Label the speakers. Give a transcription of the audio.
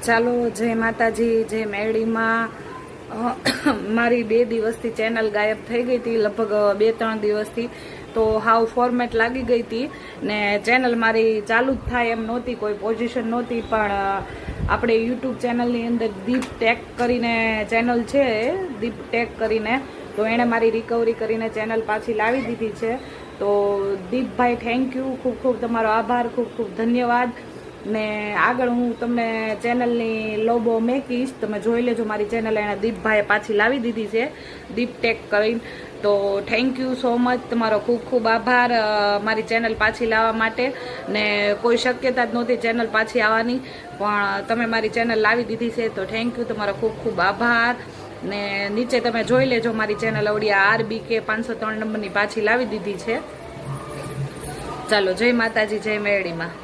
Speaker 1: ચાલો, જય માતાજી, જય મેરડીમાં. મારી 2 દિવસથી ચેનલ ગાયબ થઈ ગઈ હતી, લગભગ 2-3 દિવસથી. તો હાવ ફોર્મેટ લાગી ગઈ હતી ને ચેનલ મારી ચાલુ જ થાય એમ નહોતી, કોઈ પોઝિશન નહોતી. પણ આપણે યુટ્યુબ ચેનલની અંદર દીપ ટેક કરીને ચેનલ છે, દીપ ટેક કરીને, તો એણે મારી રિકવરી કરીને ચેનલ પાછી લાવી દીધી છે. તો દીપભાઈ, થેન્ક યુ, ખૂબ ખૂબ તમારો આભાર, ખૂબ ખૂબ ધન્યવાદ. ને આગળ હું તમને ચેનલની લોગો મેકીશ, તમે જોઈ લેજો. મારી ચેનલ એણે દીપભાઈએ પાછી લાવી દીધી છે, દીપ ટેક કરીને. તો થેન્ક યુ સો મચ, તમારો ખૂબ ખૂબ આભાર મારી ચેનલ પાછી લાવવા માટે. ને કોઈ શક્યતા જ નહોતી ચેનલ પાછી આવવાની, પણ તમે મારી ચેનલ લાવી દીધી છે, તો થેન્ક યુ, તમારો ખૂબ ખૂબ આભાર. ને નીચે તમે જોઈ લેજો, મારી ચેનલ અવડિયા RBK 503 નંબરની પાછી લાવી દીધી છે. ચાલો, જય માતાજી, જય મેરડીમાં.